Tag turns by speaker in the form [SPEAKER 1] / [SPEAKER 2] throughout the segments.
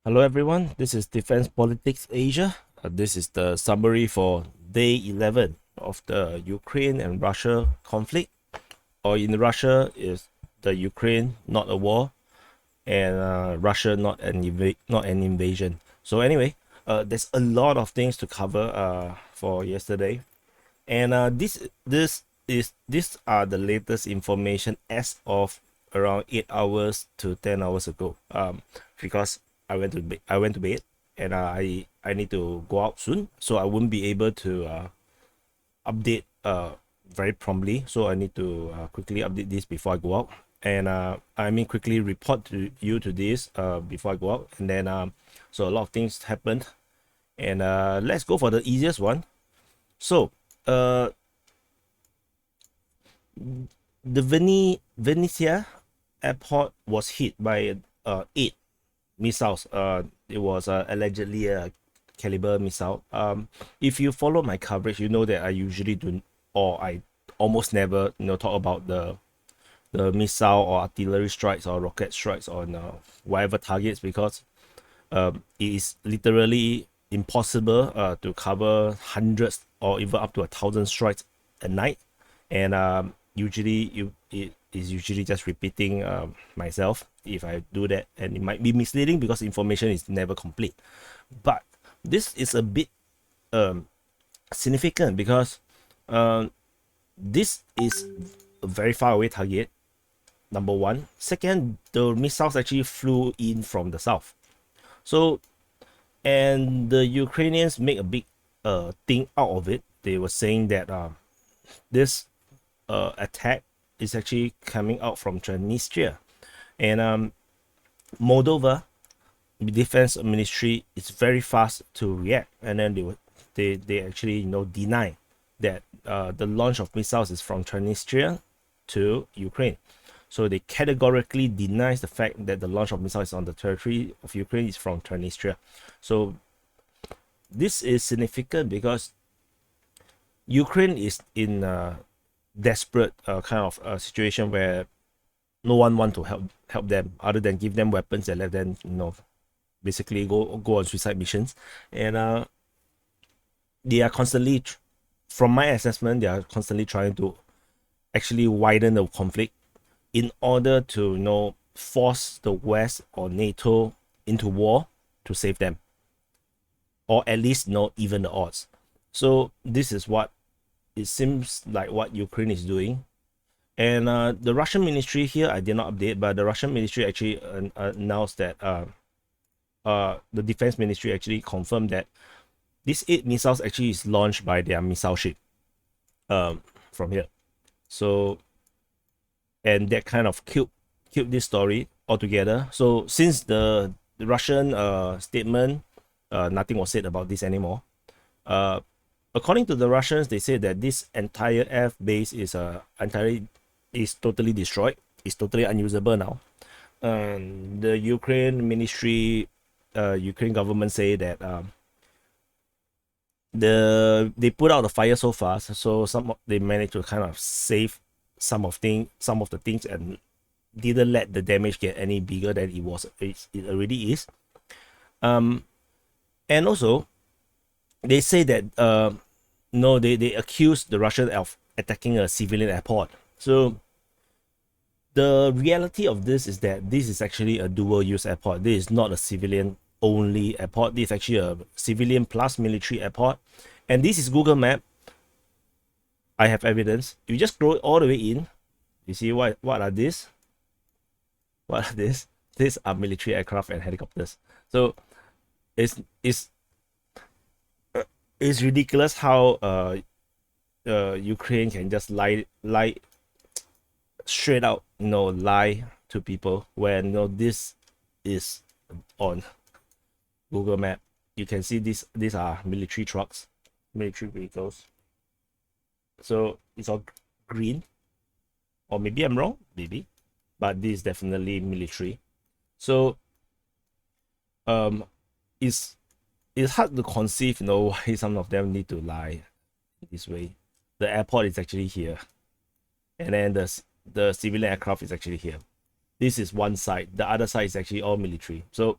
[SPEAKER 1] Hello everyone, this is Defense Politics Asia. This is the summary for day 11 of the Ukraine and Russia conflict. Or in Russia is the Ukraine not a war, and Russia not an invasion. So anyway, there's a lot of things to cover for yesterday, and these are the latest information as of around 8 hours to 10 hours ago. Because I went to bed, and I need to go out soon, so I won't be able to update very promptly. So I need to quickly update this before I go out, and quickly report to you to this before I go out, and then so a lot of things happened, and let's go for the easiest one. So the Vinnytsia airport was hit by 8 missiles. It was allegedly a caliber missile. If you follow my coverage, you know that I usually do, or I almost never, talk about the missile or artillery strikes or rocket strikes on whatever targets, because it is literally impossible to cover hundreds or even up to 1,000 strikes a night, and usually it is usually just repeating myself if I do that, and it might be misleading because information is never complete. But this is a bit significant because this is a very far away target, number one. Second, the missiles actually flew in from the south. So, and the Ukrainians make a big thing out of it. They were saying that this attack is actually coming out from Transnistria, and Moldova defense ministry is very fast to react, and then they actually deny that the launch of missiles is from Transnistria to Ukraine. So they categorically denies the fact that the launch of missiles on the territory of Ukraine is from Transnistria. So this is significant because Ukraine is in a desperate kind of situation where no one want to help them other than give them weapons and let them basically go on suicide missions. And they are constantly, from my assessment, they are constantly trying to actually widen the conflict in order to force the West or NATO into war to save them, or at least even the odds. So this is what it seems like what Ukraine is doing. And the Russian ministry here, I did not update, but the Russian ministry actually announced that the defense ministry actually confirmed that these 8 missiles actually is launched by their missile ship from here. So, and that kind of killed this story altogether. So since the Russian statement, nothing was said about this anymore. According to the Russians, they say that this entire air base is totally destroyed. It's totally unusable now. The Ukraine ministry, Ukraine government say that they put out the fire so fast, so they managed to kind of save some of the things, and didn't let the damage get any bigger than it already is. And also they say that no, they accuse the Russians of attacking a civilian airport. So the reality of this is that this is actually a dual use airport. This is not a civilian only airport. This is actually a civilian plus military airport, and this is Google Map. I have evidence. You just scroll all the way in. You see what are these? What are these? These are military aircraft and helicopters. So it's ridiculous how Ukraine can just lie straight out, lie to people when this is on Google Map. You can see these are military trucks, military vehicles. So it's all green, or maybe I'm wrong, maybe, but this is definitely military. So it's hard to conceive, why some of them need to lie this way. The airport is actually here, and then the civilian aircraft is actually here. This is one side. The other side is actually all military. So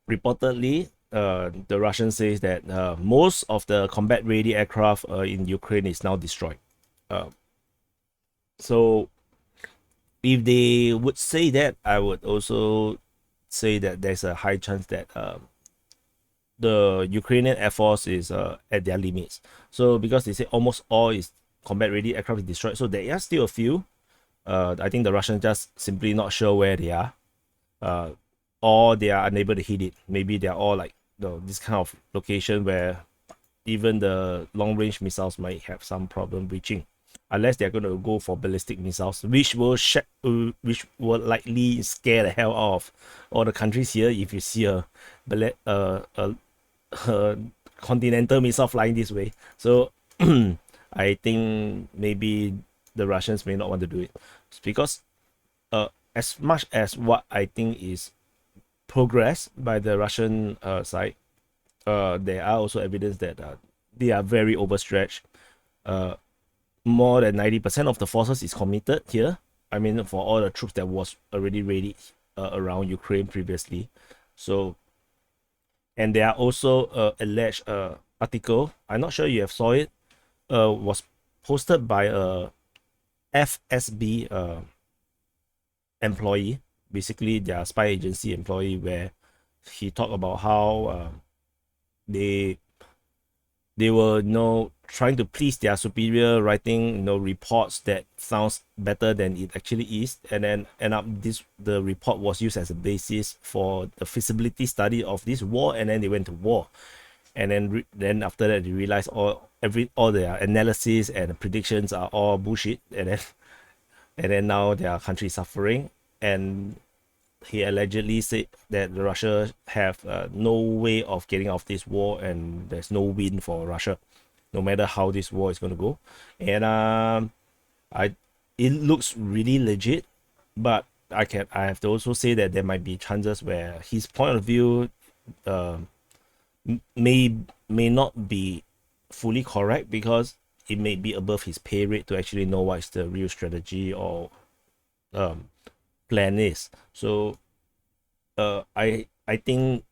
[SPEAKER 1] Reportedly, the Russian says that most of the combat-ready aircraft in Ukraine is now destroyed. So if they would say that, I would also say that there's a high chance that the Ukrainian Air Force is at their limits. So because they say almost all is combat-ready aircraft is destroyed, so there are still a few. I think the Russians just simply not sure where they are, or they are unable to hit it. Maybe they are all like this kind of location where even the long-range missiles might have some problem reaching, unless they're going to go for ballistic missiles, which will likely scare the hell out of all the countries here. If you see a continental missile flying this way, so I think maybe the Russians may not want to do it, because as much as what I think is progress by the Russian side, there are also evidence that they are very overstretched. More than 90% of the forces is committed here. I mean, for all the troops that was already ready around Ukraine previously. So, and there are also alleged article, I'm not sure you have saw it, was posted by a FSB employee, basically their spy agency employee, where he talked about how they were trying to please their superior, writing reports that sounds better than it actually is, and then end up the report was used as a basis for the feasibility study of this war, and then they went to war, and then after that they realized all their analysis and predictions are all bullshit, and then now their country is suffering. And he allegedly said that Russia have no way of getting out of this war, and there's no win for Russia, no matter how this war is going to go. And it looks really legit, but I have to also say that there might be chances where his point of view may not be fully correct, because it may be above his pay rate to actually know what is the real strategy or plan is. So I think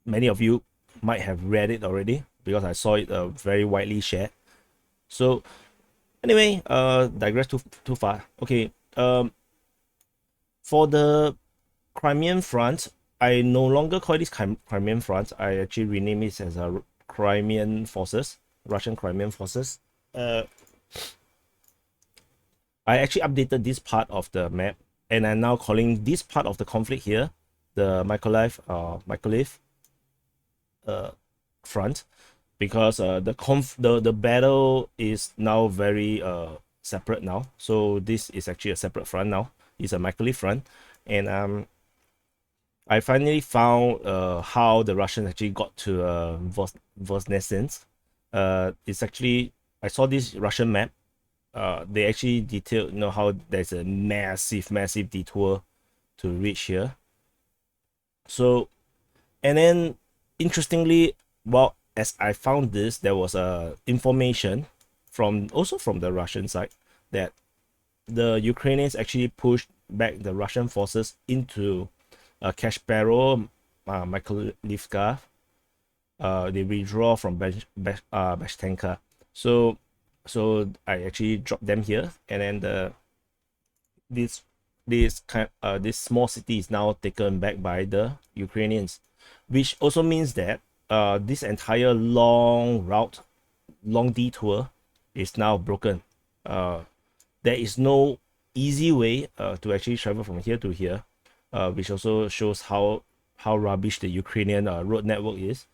[SPEAKER 1] many of you might have read it already, because I saw it very widely shared. So anyway, digress too far. Okay, for the Crimean front, I no longer call this Crimean front. I actually rename it as a Crimean forces, Russian Crimean forces. I actually updated this part of the map, and I'm now calling this part of the conflict here the Mykolaiv front, because the battle is now very separate now. So this is actually a separate front now. It's a Mykolaiv front, and I finally found how the Russians actually got to Voznesens. It's actually, I saw this Russian map. They actually detailed how there's a massive detour to reach here. So, and then interestingly, well, as I found this, there was information from the Russian side that the Ukrainians actually pushed back the Russian forces into Kashpero, Mykolaiv. They withdraw from Bashtenka. So I actually dropped them here, and then this small city is now taken back by the Ukrainians, which also means that this entire long detour is now broken. There is no easy way to actually travel from here to here, which also shows how rubbish the Ukrainian road network is.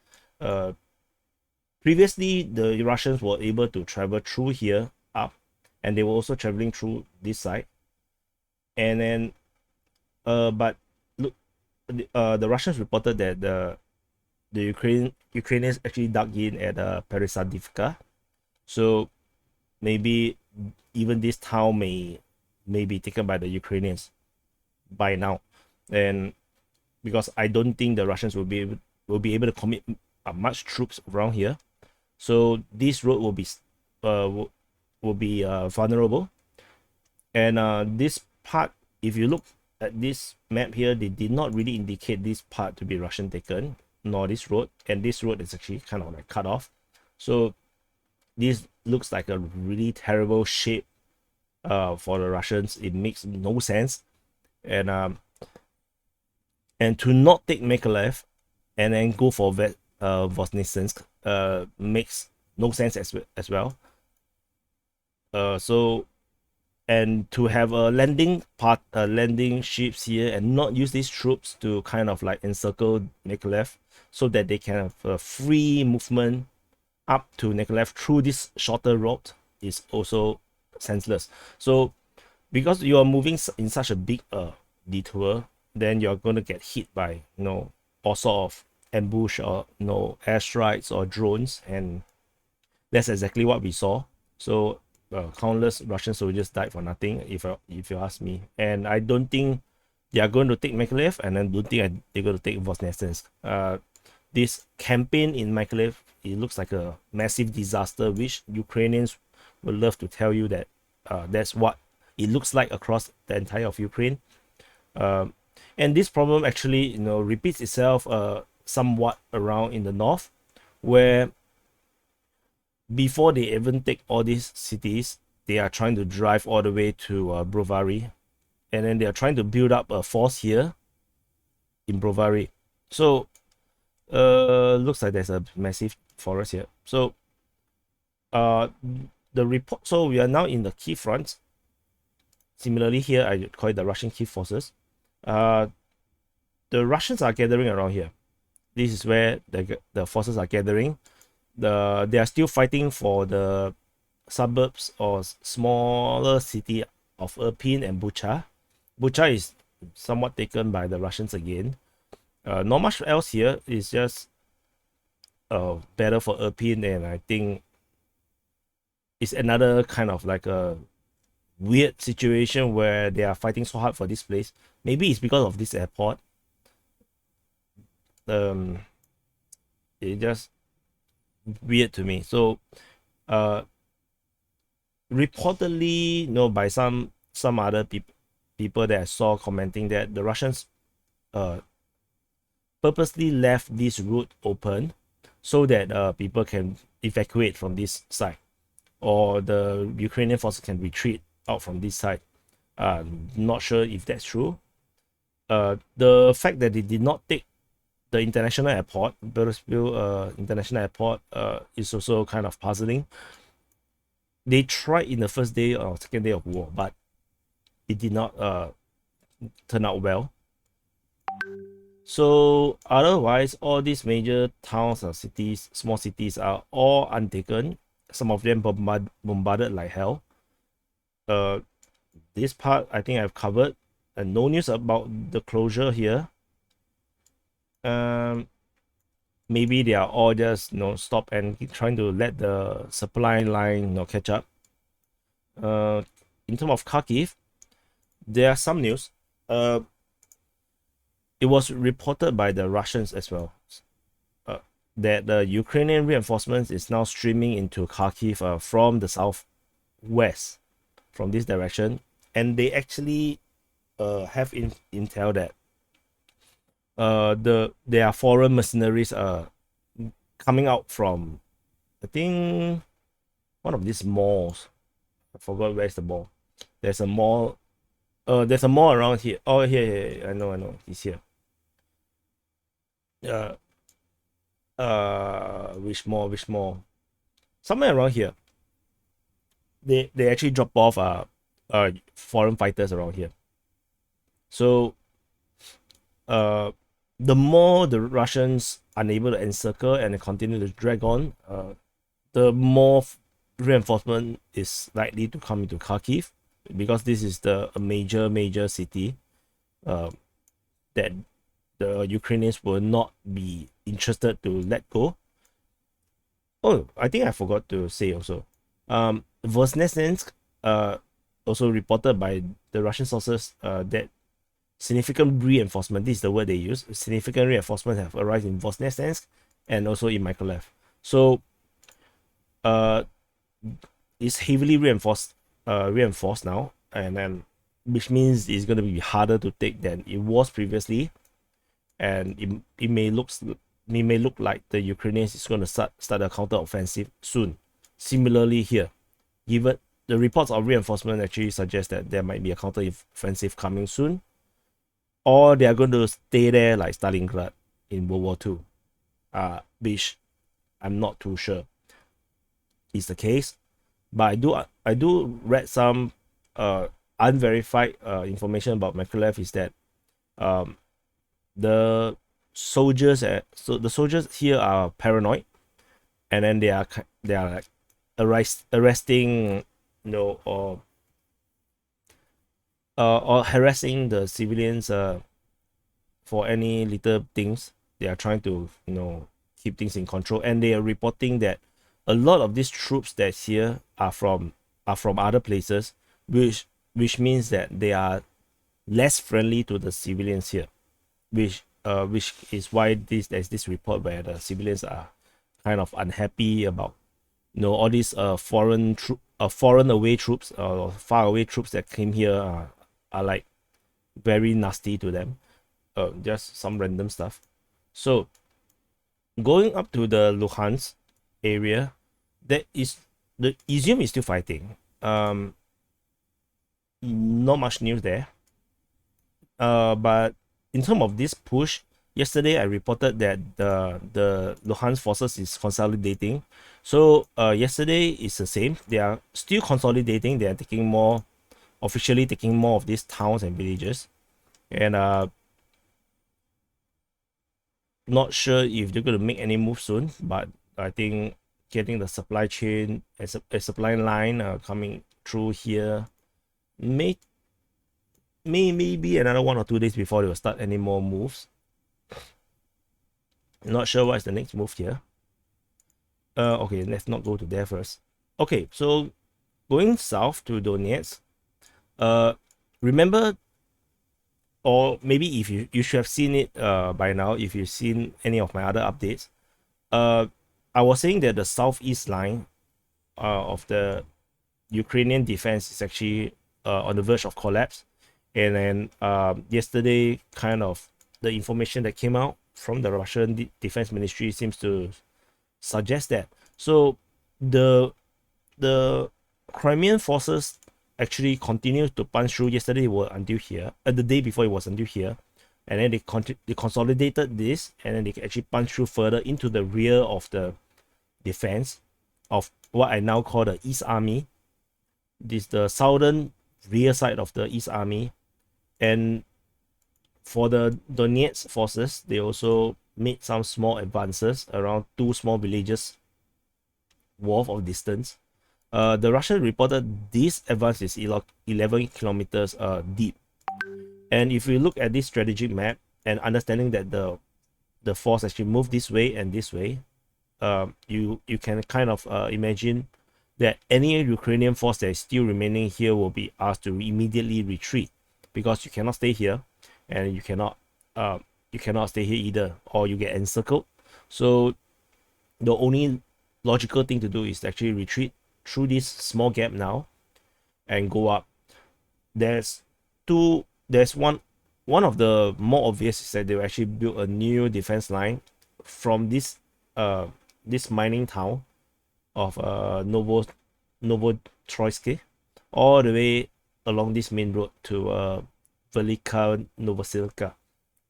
[SPEAKER 1] Previously, the Russians were able to travel through here up, and they were also traveling through this side. And then, but look, the Russians reported that the Ukrainians actually dug in at Peresadivka. So maybe even this town may be taken by the Ukrainians by now, and because I don't think the Russians will be able to commit much troops around here, so this road will be vulnerable. And this part, if you look at this map here, they did not really indicate this part to be Russian taken, nor this road, and this road is actually kind of like cut off. So this looks like a really terrible shape for the Russians. It makes no sense, and to not take Mykolaiv and then go for Voznesensk makes no sense as well. So, and to have a landing ships here and not use these troops to kind of like encircle Mykolaiv so that they can have a free movement up to Mykolaiv through this shorter route is also senseless. So because you are moving in such a big detour, then you're going to get hit by all sort of ambush or airstrikes or drones, and that's exactly what we saw. So countless Russian soldiers died for nothing, if you ask me. And I don't think they are going to take Mykolaiv, and I don't think they're going to take Voznesensk. This campaign in Mykolaiv, it looks like a massive disaster, which Ukrainians would love to tell you that that's what it looks like across the entire of Ukraine. And this problem actually repeats itself somewhat around in the north, where before they even take all these cities, they are trying to drive all the way to Brovary, and then they are trying to build up a force here in Brovary. So looks like there's a massive forest here. So the report, so we are now in the Kyiv front. Similarly here, I call it the Russian Kyiv forces. The Russians are gathering around here. This is where the forces are gathering. They are still fighting for the suburbs or smaller city of Irpin and Bucha. Bucha is somewhat taken by the Russians again. Not much else here. It's just better for Irpin, and I think it's another kind of like a weird situation where they are fighting so hard for this place. Maybe it's because of this airport. It just weird to me. So reportedly, by some other people that I saw commenting that the Russians purposely left this route open so that people can evacuate from this side, or the Ukrainian forces can retreat out from this side. Not sure if that's true. The fact that they did not take the international airport, Belarusville International Airport, is also kind of puzzling. They tried in the first day or second day of war, but it did not turn out well. So otherwise, all these major towns or cities, small cities, are all untaken. Some of them bombarded like hell. This part I think I've covered, and no news about the closure here. Maybe they are all just stop and trying to let the supply line catch up. In terms of Kharkiv, there are some news. It was reported by the Russians as well that the Ukrainian reinforcements is now streaming into Kharkiv from the southwest, from this direction, and they actually have intel that there are foreign mercenaries coming out from, I think, one of these malls. I forgot where's the mall. There's a mall. There's a mall around here. Oh, here. I know. It's here. Which mall? Somewhere around here. They actually drop off foreign fighters around here. So the more the Russians are unable to encircle and continue to drag on, the more reinforcement is likely to come into Kharkiv, because this is a major city that the Ukrainians will not be interested to let go. Oh, I think I forgot to say also. Voznesensk, also reported by the Russian sources that significant reinforcement, this is the word they use, significant reinforcements have arrived in Voznesensk and also in Mykolaiv. So it's heavily reinforced now, and then which means it's going to be harder to take than it was previously, and it may look like the Ukrainians is going to start a counter offensive soon. Similarly here, given the reports of reinforcement actually suggest that there might be a counter offensive coming soon, or they are going to stay there like Stalingrad in World War II, which I'm not too sure is the case. But I do read some unverified information about Mykolaiv is that the soldiers here are paranoid, and then they are like arresting, or harassing the civilians for any little things. They are trying to keep things in control, and they are reporting that a lot of these troops that's here are from other places, which means that they are less friendly to the civilians here, which is why there's this report where the civilians are kind of unhappy about all these foreign away troops or far away troops that came here are like very nasty to them. Just some random stuff. So going up to the Luhansk area, that is the Izium is still fighting. Not much news there. But in terms of this push, yesterday I reported that the Luhansk forces is consolidating. So yesterday is the same. They are still consolidating. They are officially taking more of these towns and villages, and not sure if they're going to make any move soon. But I think getting the supply chain a supply line coming through here maybe another 1 or 2 days before they will start any more moves. Not sure what's the next move here. Okay, let's not go to there first. Okay, so going south to Donetsk, remember, or maybe if you should have seen it by now, if you've seen any of my other updates, I was saying that the southeast line of the Ukrainian defense is actually on the verge of collapse. And then yesterday, kind of the information that came out from the Russian Defense Ministry seems to suggest that. So the Crimean forces actually continued to punch through. Yesterday were until here, the day before it was until here, and then they consolidated this, and then they can actually punch through further into the rear of the defense of what I now call the East Army. This the southern rear side of the East Army. And for the Donetsk forces, they also made some small advances around 2 small villages worth of distance. The Russian reported this advance is 11 kilometers deep. And if you look at this strategic map and understanding that the force actually moved this way and this way, you can kind of imagine that any Ukrainian force that is still remaining here will be asked to immediately retreat, because you cannot stay here, and you cannot stay here either, or you get encircled. So the only logical thing to do is to actually retreat through this small gap now and go up. There's one of the more obvious is that they will actually build a new defense line from this mining town of Novotroitsky all the way along this main road to Velika Novosilka.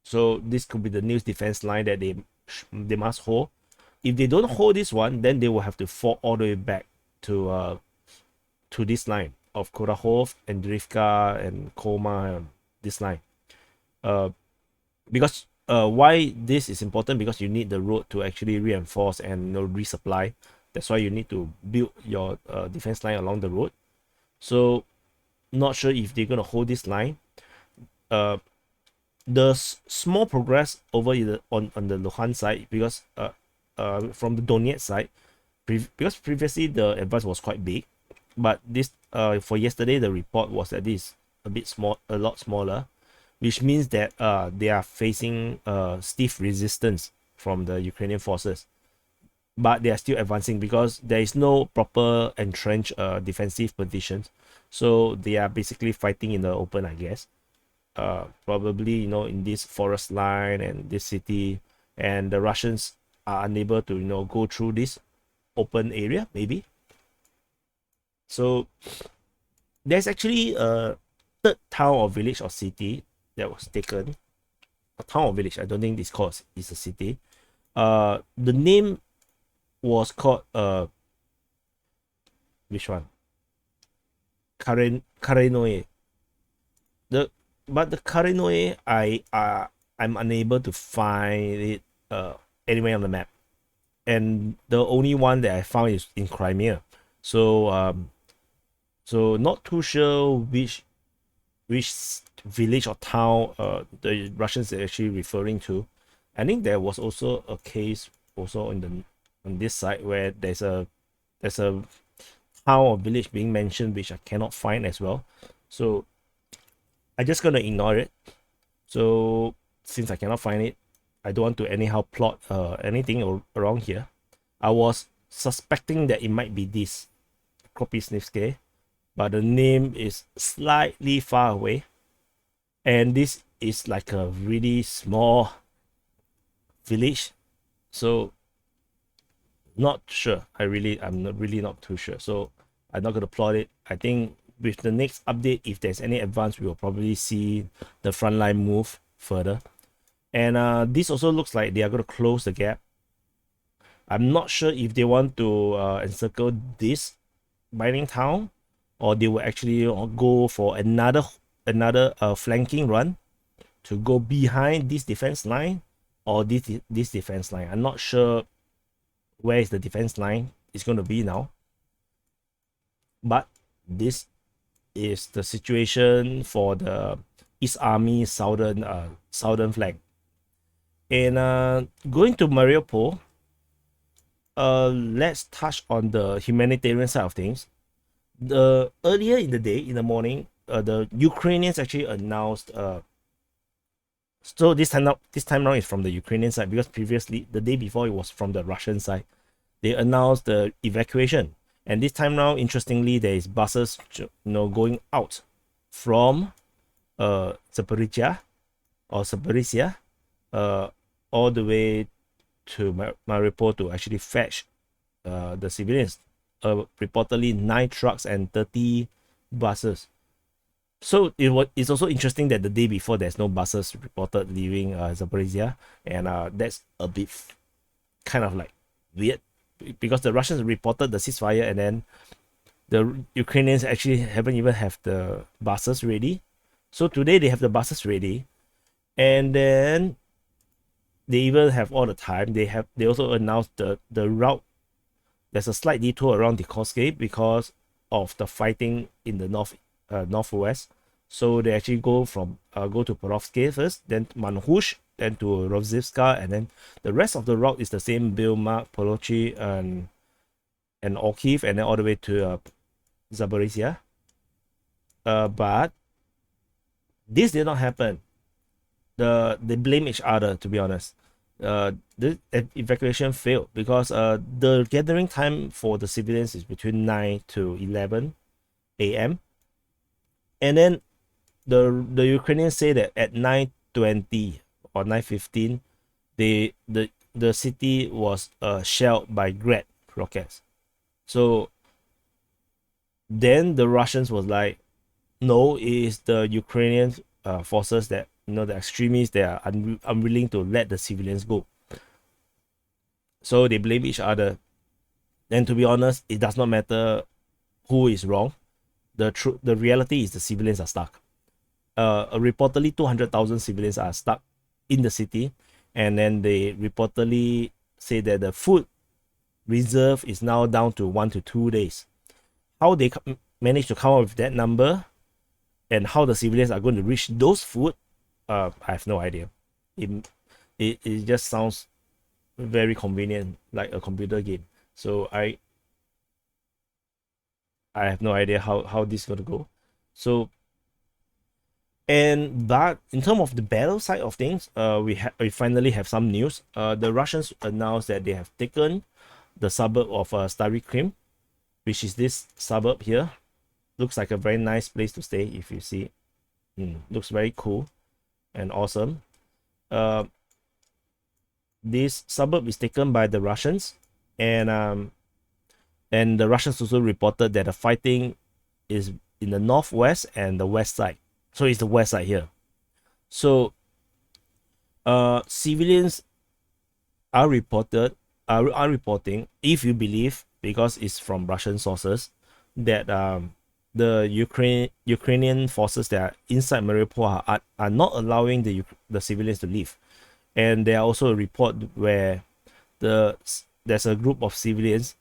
[SPEAKER 1] So this could be the new defense line that they must hold. If they don't hold this one, then they will have to fall all the way back to this line of Kurahov and Drivka and Koma, this line. Because why this is important, because you need the road to actually reinforce and resupply. That's why you need to build your defense line along the road. So not sure if they're going to hold this line. The small progress over on the Luhansk side, because from the Donetsk side, because previously the advance was quite big, but this for yesterday the report was that this is a lot smaller, which means that they are facing stiff resistance from the Ukrainian forces, but they are still advancing because there is no proper entrenched defensive positions. So they are basically fighting in the open, I guess. Probably, in this forest line and this city, and the Russians are unable to, go through this open area, maybe. So there's actually a third town or village or city that was taken. A town or village, I don't think this called is a city. The name was called which one? Karenoe. But the Karenoe, I'm unable to find it anywhere on the map, and the only one that I found is in Crimea. So not too sure which village or town the Russians are actually referring to. I think there was also a case also on this side where there's a town or village being mentioned, which I cannot find as well. So I'm just gonna ignore it. So since I cannot find it, I don't want to anyhow plot anything around here. I was suspecting that it might be this Kropisnivske, but the name is slightly far away, and this is like a really small village, so not sure. I'm really not too sure, so I'm not going to plot it. I think with the next update, if there's any advance, we will probably see the front line move further. And this also looks like they are going to close the gap. I'm not sure if they want to encircle this mining town, or they will actually go for another flanking run to go behind this defense line, or this defense line. I'm not sure where is the defense line is going to be now, but this is the situation for the East Army southern flank. And going to Mariupol, let's touch on the humanitarian side of things. Earlier in the day, in the morning, the Ukrainians actually announced. So this time around is from the Ukrainian side, because previously the day before it was from the Russian side. They announced the evacuation, and this time around, interestingly, there is buses, going out from Zaporizhia all the way to Mariupol to actually fetch the civilians. Reportedly 9 trucks and 30 buses. So it's also interesting that the day before there's no buses reported leaving Zaporizhia, and that's a bit kind of like weird, because the Russians reported the ceasefire, and then the Ukrainians actually haven't even have the buses ready. So today they have the buses ready, and then they even have all the time. They also announced the route. There's a slight detour around the Kharkiv because of the fighting in the northwest. So they actually go to Porovsky first, then Manhush, then to Rozhivka, and then the rest of the route is the same: Bilmark, Polochi, and Kyiv, and then all the way to Zaporizhia. But this did not happen. They blame each other, to be honest. The evacuation failed because the gathering time for the civilians is between 9 to 11 a.m. And then the Ukrainians say that at 9:20 or 9:15, the city was shelled by Grad rockets. So then the Russians was like, no, it is the Ukrainian forces that, the extremists, they are unwilling to let the civilians go. So they blame each other. And to be honest, it does not matter who is wrong. The reality is the civilians are stuck. Reportedly 200,000 civilians are stuck in the city, and then they reportedly say that the food reserve is now down to 1 to 2 days. How they manage to come up with that number, and how the civilians are going to reach those food, I have no idea. It just sounds very convenient, like a computer game. So I have no idea how this is going to go. So, but in terms of the battle side of things, we finally have some news. The Russians announced that they have taken the suburb of Stary Krim, which is this suburb here. looks like a very nice place to stay. If you see, looks very cool and awesome. This suburb is taken by the Russians, and the Russians also reported that the fighting is in the northwest and the west side. So it's the west side here. So civilians are reporting, if you believe, because it's from Russian sources, that the Ukrainian forces that are inside Mariupol are not allowing the civilians to leave. And there are also a report where there's a group of civilians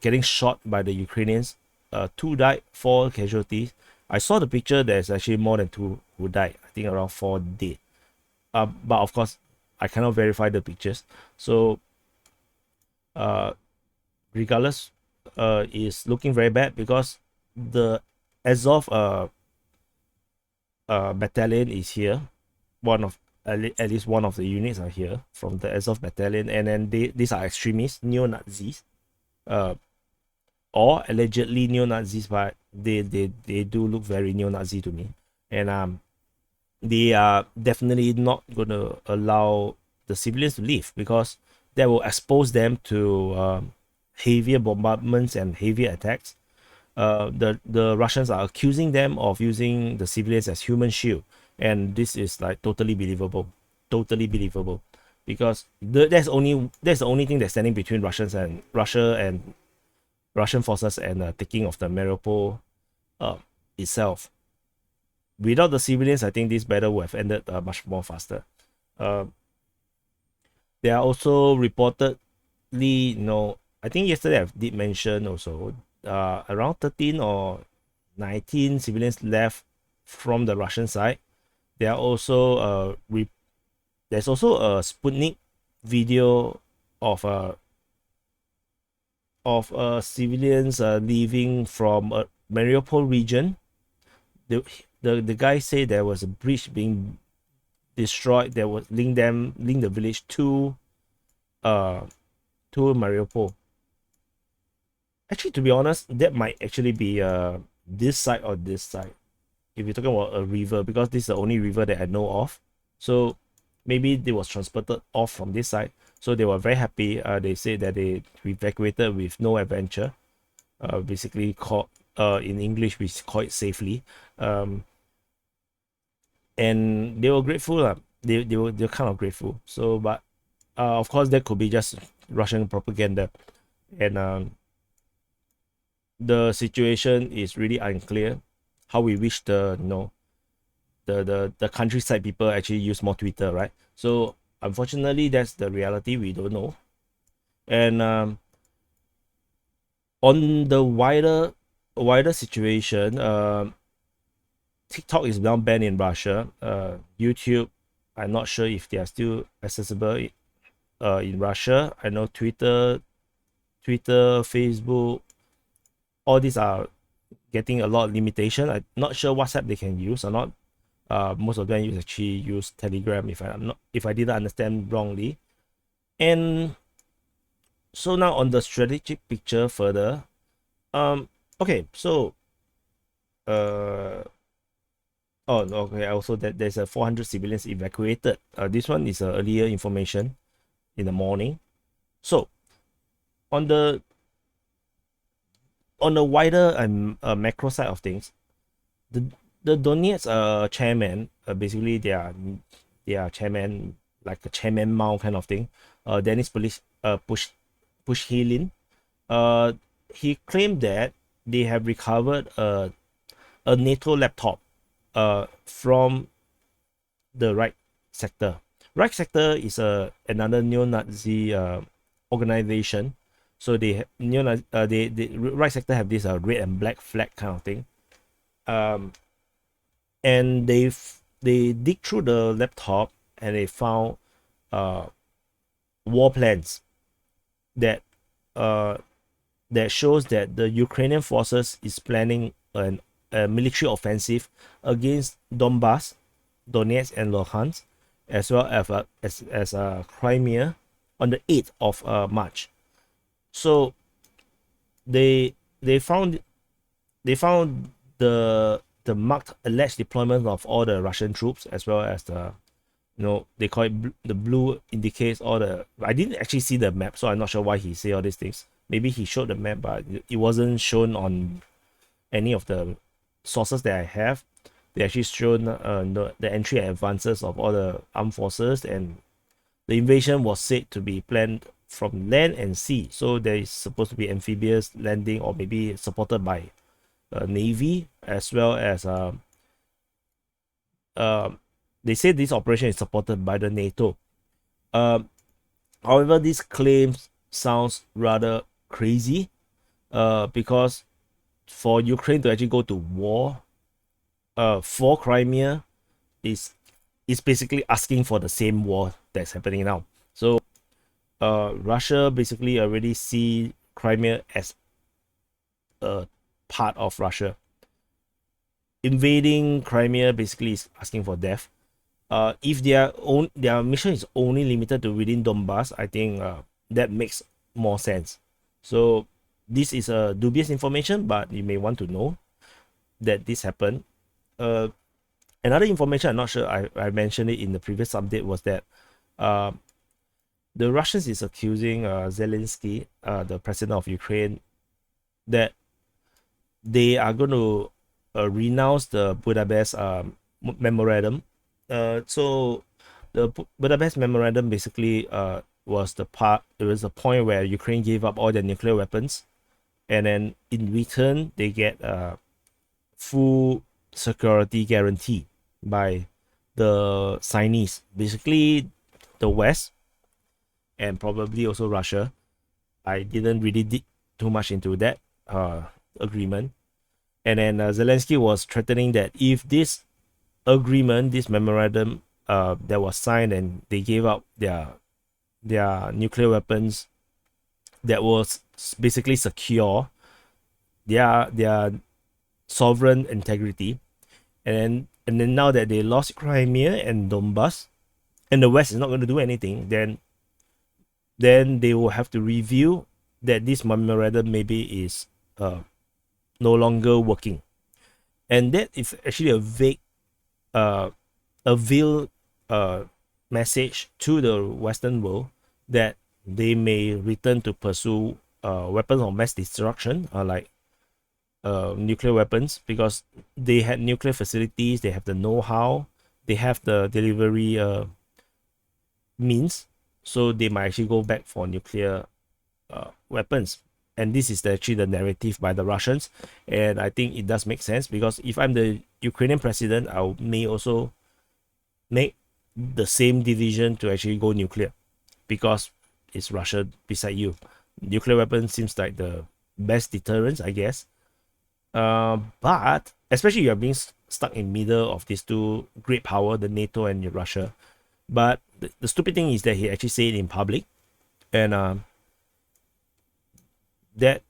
[SPEAKER 1] getting shot by the Ukrainians. 2 died, 4 casualties. I saw the picture. There's actually more than 2 who died. I think around 4 dead. But of course, I cannot verify the pictures. So, regardless, is looking very bad because the Azov battalion is here. At least one of the units are here from the Azov battalion, and then these are extremists, neo-Nazis, or allegedly neo-Nazis, but they do look very neo-Nazi to me, and they are definitely not going to allow the civilians to leave because that will expose them to heavier bombardments and heavier attacks. The Russians are accusing them of using the civilians as human shield, and this is like totally believable, because that's the only thing that's standing between Russia and Russian forces and taking of the Mariupol itself. Without the civilians, I think this battle would have ended much more faster. There are also reportedly, I think yesterday I did mention also around 13 or 19 civilians left from the Russian side. There are also there's also a Sputnik video of civilians leaving from Mariupol region. The guy said there was a bridge being destroyed that would link the village to Mariupol. Actually, to be honest, that might actually be this side or this side. If you're talking about a river, because this is the only river that I know of. So maybe they was transported off from this side. So they were very happy. They said that they evacuated with no adventure. Basically called in English we call it safely. And they were grateful. They're kind of grateful. So, but of course that could be just Russian propaganda, and the situation is really unclear. How we wish the countryside people actually use more Twitter, right? So unfortunately, that's the reality. We don't know. And on the wider situation, TikTok is now banned in Russia. YouTube, I'm not sure if they are still accessible in Russia. I know Twitter, Facebook, all these are getting a lot of limitation. I'm not sure WhatsApp they can use or not. Most of them actually use Telegram, if I didn't understand wrongly. And so now on the strategic picture further, okay, so also that there's a 400 civilians evacuated. This one is earlier information in the morning. So on the wider and macro side of things, the Donetsk chairman, basically they are chairman, like a chairman Mao kind of thing, Denis Pushilin, he claimed that they have recovered a NATO laptop from the right sector. Right sector is another neo-Nazi organization. So the right sector have this red and black flag kind of thing. And they dig through the laptop and they found war plans that shows that the Ukrainian forces is planning a military offensive against Donetsk and Luhansk, as well as Crimea on the 8th of March. So they found the marked alleged deployment of all the Russian troops, as well as the, they call it the blue indicates all the. I didn't actually see the map, so I'm not sure why he say all these things. Maybe he showed the map, but it wasn't shown on any of the sources that I have. They actually shown the entry and advances of all the armed forces, and the invasion was said to be planned from land and sea. So there is supposed to be amphibious landing, or maybe supported by Navy, as well as they say this operation is supported by the NATO. However, this claims sounds rather crazy, because for Ukraine to actually go to war for Crimea is basically asking for the same war that's happening now. So Russia basically already see Crimea as a part of Russia. Invading Crimea basically is asking for death. If their mission is only limited to within Donbass, I think that makes more sense. So this is a dubious information, but you may want to know that this happened. Another information, I'm not sure I mentioned it in the previous update, was that the Russians is accusing Zelensky, the president of Ukraine, that they are going to renounce the Budapest memorandum. So the Budapest memorandum basically was the point where Ukraine gave up all their nuclear weapons, and then in return they get full security guarantee by the signees, basically the West and probably also Russia. I didn't really dig too much into that agreement. And then Zelensky was threatening that if this agreement, this memorandum that was signed, and they gave up their nuclear weapons that was basically secure their sovereign integrity, and then now that they lost Crimea and Donbass, and the West is not going to do anything, then they will have to review that this memorandum maybe is no longer working. And that is actually a vague veiled message to the Western world that they may return to pursue weapons of mass destruction, like nuclear weapons, because they had nuclear facilities, they have the know-how, they have the delivery means, so they might actually go back for nuclear weapons. And this is actually the narrative by the Russians, and I think it does make sense, because if I'm the Ukrainian president, I may also make the same decision to actually go nuclear, because it's Russia beside you. Nuclear weapons seems like the best deterrence, I guess. But especially you are being stuck in middle of these two great power, the NATO and Russia. But the stupid thing is that he actually said it in public, and that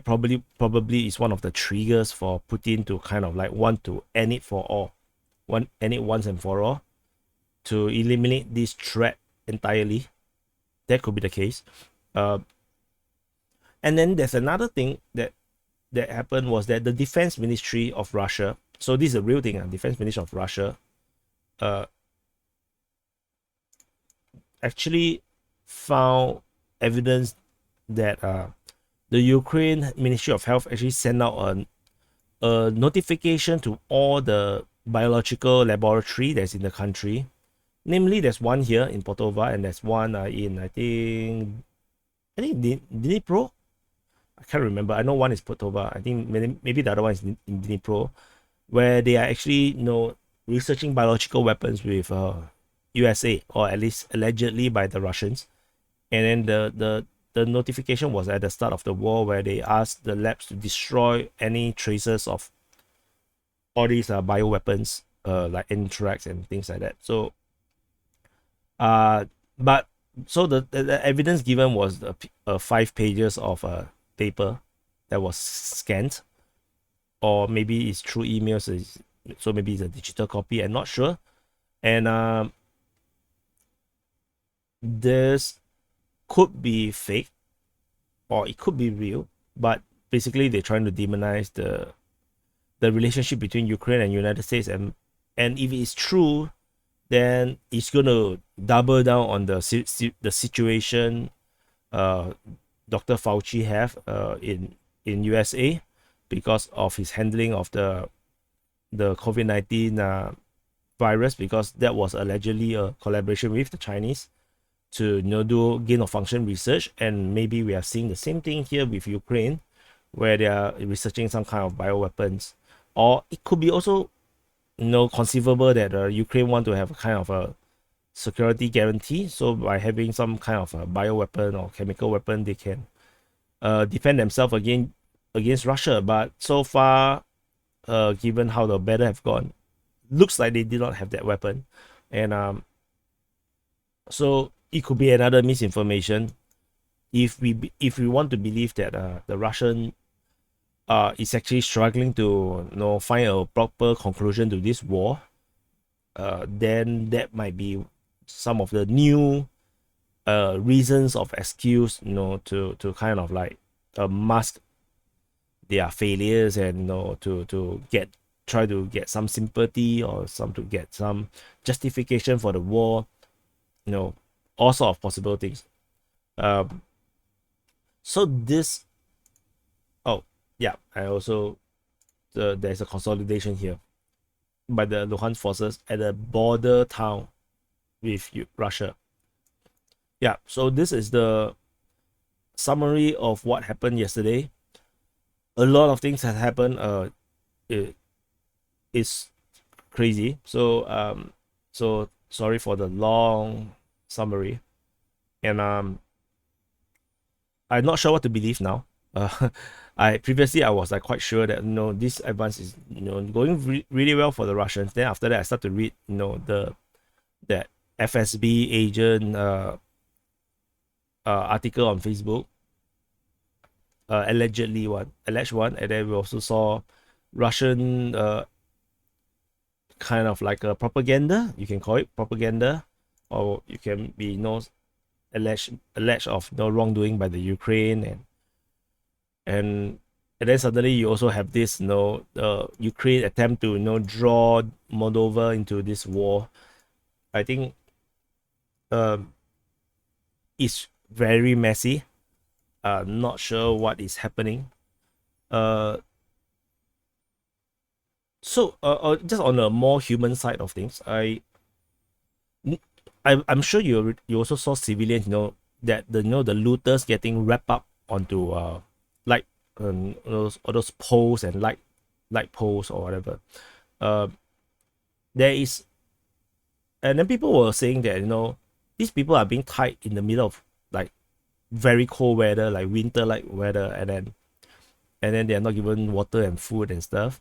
[SPEAKER 1] probably is one of the triggers for Putin to kind of like want to end it for all, end it once and for all, to eliminate this threat entirely. That could be the case. And then there's another thing that happened, was that the Defense Ministry of Russia, so this is a real thing, Defense Ministry of Russia actually found evidence that the Ukraine Ministry of Health actually sent out a notification to all the biological laboratory that's in the country. Namely, there's one here in Potova, and there's one in I think Dnipro. I can't remember. I know one is Potova. I think maybe the other one is in Dnipro, where they are actually researching biological weapons with USA, or at least allegedly by the Russians. And then the notification was at the start of the war, where they asked the labs to destroy any traces of all these bioweapons, like anthrax and things like that. So but so the evidence given was 5 pages of paper that was scanned, or maybe it's through emails, so maybe it's a digital copy, I'm not sure. And this could be fake, or it could be real, but basically they're trying to demonize the relationship between Ukraine and United States, and if it's true, then it's gonna double down on the situation Dr. Fauci have in USA because of his handling of the COVID-19 virus, because that was allegedly a collaboration with the Chinese to do gain of function research. And maybe we are seeing the same thing here with Ukraine, where they are researching some kind of bioweapons. Or it could be also conceivable that Ukraine want to have a kind of a security guarantee, so by having some kind of a bioweapon or chemical weapon, they can defend themselves against Russia. But so far, given how the battle have gone, looks like they did not have that weapon. And so it could be another misinformation if we want to believe that the Russian is actually struggling to find a proper conclusion to this war. Then that might be some of the new reasons of excuse, to kind of like mask their failures, and to try to get some sympathy, or to get some justification for the war, all sort of possible things. So this, oh yeah, I also there's a consolidation here by the Luhansk forces at a border town with Russia. Yeah, so this is the summary of what happened yesterday. A lot of things have happened. It is crazy. So so sorry for the long summary, and I'm not sure what to believe now. I previously was like quite sure that this advance is going really well for the Russians. Then after that, I start to read that FSB agent article on Facebook, alleged one, and then we also saw Russian kind of like a propaganda. You can call it propaganda, or you can be alleged of wrongdoing by the Ukraine, and then suddenly you also have this Ukraine attempt to draw Moldova into this war. I think it's very messy. Not sure what is happening. So just on a more human side of things, I'm sure you also saw civilians, that the looters getting wrapped up onto like those poles and light poles or whatever. There is, and then people were saying that these people are being tied in the middle of like very cold weather, like winter like weather, and then they are not given water and food and stuff,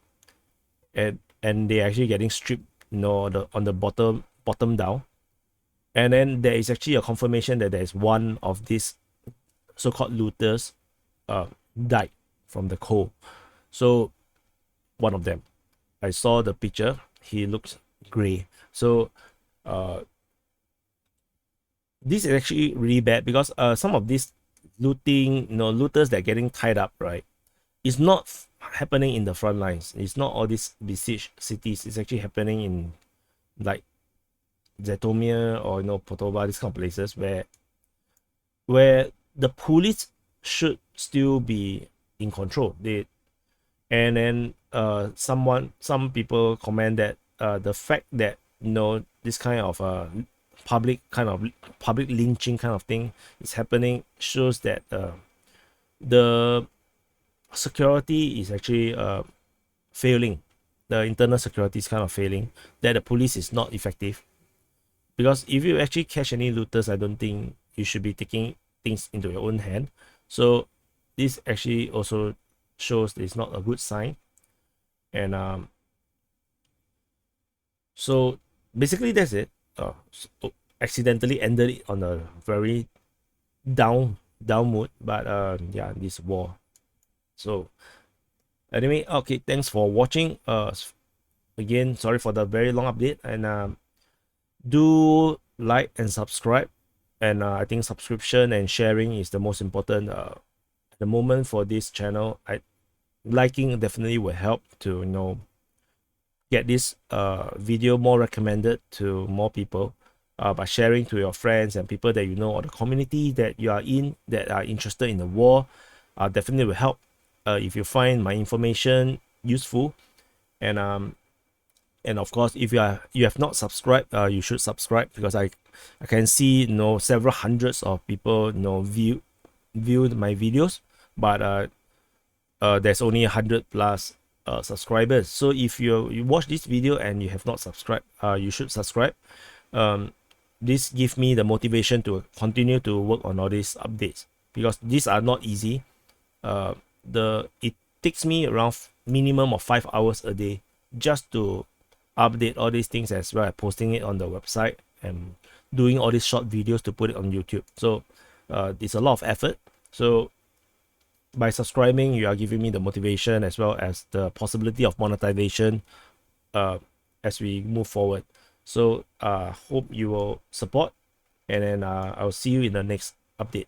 [SPEAKER 1] and they're actually getting stripped, on the bottom down. And then there is actually a confirmation that there is one of these so-called looters died from the cold. So one of them, I saw the picture, he looks gray. So this is actually really bad, because some of these looters that are getting tied up, right, it's not happening in the front lines. It's not all these besieged cities. It's actually happening in like Zhytomyr or Potova, these kind of places where the police should still be in control. And then some people comment that the fact that this kind of public lynching kind of thing is happening shows that the security is actually failing. The internal security is kind of failing, that the police is not effective. Because if you actually catch any looters, I don't think you should be taking things into your own hand. So this actually also shows that it's not a good sign. And so basically that's it. So accidentally ended it on a very down mood, but yeah, this war. So anyway, okay, thanks for watching. Again, sorry for the very long update, and do like and subscribe. And I think subscription and sharing is the most important at the moment for this channel. liking definitely will help to get this video more recommended to more people, by sharing to your friends and people that you know, or the community that you are in that are interested in the war. Definitely will help if you find my information useful. And of course, if you have not subscribed, you should subscribe, because I can see several hundreds of people viewed my videos, but there's only 100 plus subscribers. So if you watch this video and you have not subscribed, you should subscribe. This gives me the motivation to continue to work on all these updates, because these are not easy. It takes me around minimum of 5 hours a day just to update all these things, as well as posting it on the website and doing all these short videos to put it on YouTube. So it's a lot of effort. So by subscribing, you are giving me the motivation as well as the possibility of monetization as we move forward. So hope you will support, and then I'll see you in the next update.